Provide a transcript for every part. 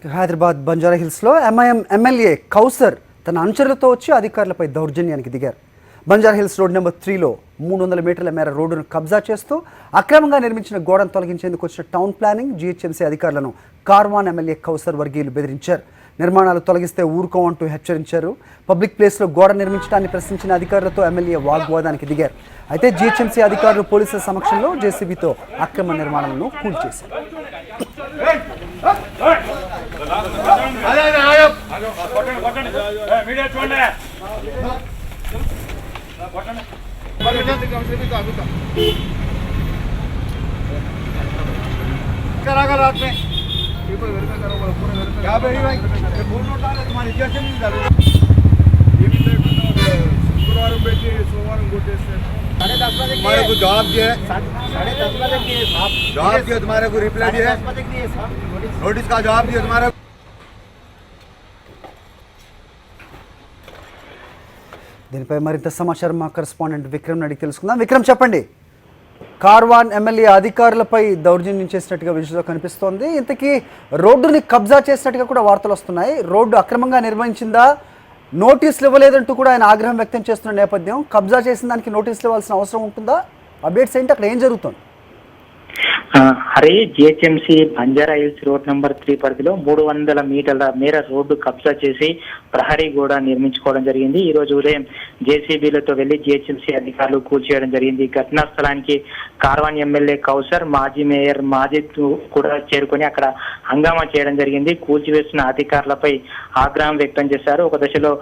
హైదరాబాద్ బంజారా హిల్స్లో MIM MLA Kausar తన అనుచరులతో వచ్చి అధికారులపై దౌర్జన్యానికి దిగారు. బంజారా హిల్స్ రోడ్ నెంబర్ 3లో 300 మీటర్ల మేర రోడ్డును కబ్జా చేస్తూ అక్రమంగా నిర్మించిన గోడను తొలగించేందుకు వచ్చిన టౌన్ ప్లానింగ్ జీహెచ్ఎంసీ అధికారులను కార్వాన్ ఎమ్మెల్యే కౌసర్ వర్గీయులు బెదిరించారు. నిర్మాణాలు తొలగిస్తే ఊరుకోమంటూ హెచ్చరించారు. పబ్లిక్ ప్లేస్లో గోడ నిర్మించడాన్ని ప్రశ్నించిన అధికారులతో ఎమ్మెల్యే వాగ్వాదానికి దిగారు. అయితే జీహెచ్ఎంసీ అధికారులు పోలీసుల సమక్షంలో జేసీబీతో అక్రమ నిర్మాణాలను కూల్చేశారు. रात में वेरीफाई करो क्या भाई तुम्हारी शुक्रवार बैठे सोमवार तुम्हारे को जवाब दिया जवाब दिया तुम्हारे को रिप्लाई दिया नोटिस का जवाब दिया तुम्हारे. దీనిపై మరింత సమాచారం మా కరెస్పాండెంట్ విక్రమ్ అడిగి తెలుసుకుందాం. విక్రమ్, చెప్పండి. కార్వాన్ ఎమ్మెల్యే అధికారులపై దౌర్జన్యం చేసినట్టుగా విజువల్లో కనిపిస్తోంది. ఇంతకీ రోడ్డుని కబ్జా చేసినట్టుగా కూడా వార్తలు వస్తున్నాయి. రోడ్డు అక్రమంగా నిర్వహించిందా, నోటీసులు ఇవ్వలేదంటూ కూడా ఆయన ఆగ్రహం వ్యక్తం చేస్తున్న నేపథ్యం, కబ్జా చేసిన దానికి నోటీసులు ఇవ్వాల్సిన అవసరం ఉంటుందా? అప్డేట్స్ ఏంటి, అక్కడ ఏం జరుగుతుంది? Hare, GHMC Banjara hills road number 3 పరిధిలో 300 మీటర్ల మేర రోడ్డు కబ్జా చేసి ప్రహరీ గోడ నిర్మించుకోవడం జరిగింది. ఈ రోజు ఉదయం జేసీబీలతో వెళ్లి జిహెచ్ఎంసీ అధికారులు కూల్చేయడం జరిగింది. ఘటనా స్థలానికి కార్వాన్ ఎమ్మెల్యే కౌసర్, మాజీ మేయర్ మాజిద్ కూడా చేరుకొని అక్కడ హంగామా చేయడం జరిగింది. కూల్చివేసిన అధికారులపై ఆగ్రహం వ్యక్తం చేశారు. ఒక దశలో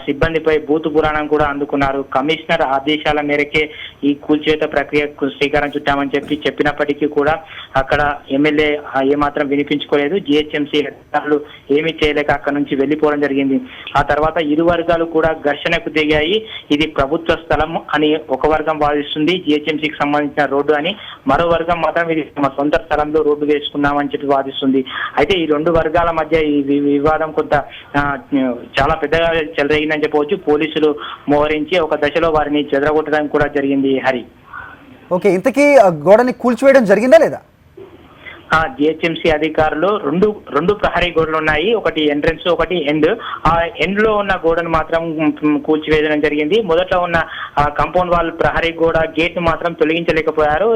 సిబ్బందిపై బూతు పురాణం కూడా అందుకున్నారు. కమిషనర్ ఆదేశాల మేరకే ఈ కూల్చివేత ప్రక్రియకు శ్రీకారం చుట్టామని చెప్పినప్పటికీ కూడా అక్కడ ఎమ్మెల్యే ఏమాత్రం వినిపించుకోలేదు. జిహెచ్ఎంసీ అధికారులు ఏమీ చేయలేక అక్కడ నుంచి వెళ్లిపోవడం జరిగింది. ఆ తర్వాత ఇరు వర్గాలు కూడా ఘర్షణకు దిగాయి. ఇది ప్రభుత్వ స్థలం అని ఒక వర్గం వాదిస్తుంది, జిహెచ్ఎంసీకి సంబంధించిన రోడ్డు అని. మరో వర్గం మాత్రం ఇది తమ సొంత స్థలంలో రోడ్డు వేసుకున్నామని చెప్పి వాదిస్తుంది. అయితే ఈ రెండు వర్గాల మధ్య ఈ వివాదం కొంత చాలా పెద్దగా చెలరేగిందని చెప్పవచ్చు. పోలీసులు మోహరించి ఒక దశలో వారిని చెదరగొట్టడం కూడా జరిగింది. హరి, ఓకే, ఇంతకీ గోడని కూల్చివేయడం జరిగిందా లేదా? జిహెచ్ఎంసీ అధికారులు రెండు ప్రహరీ గోడలు ఉన్నాయి, ఒకటి ఎంట్రన్స్, ఒకటి ఎండ్. ఆ ఎండ్ లో ఉన్న గోడను మాత్రం కూల్చివేయడం జరిగింది. మొదట్లో ఉన్న కాంపౌండ్ వాల్ ప్రహరీ గోడ గేట్ ను మాత్రం తొలగించలేకపోయారు.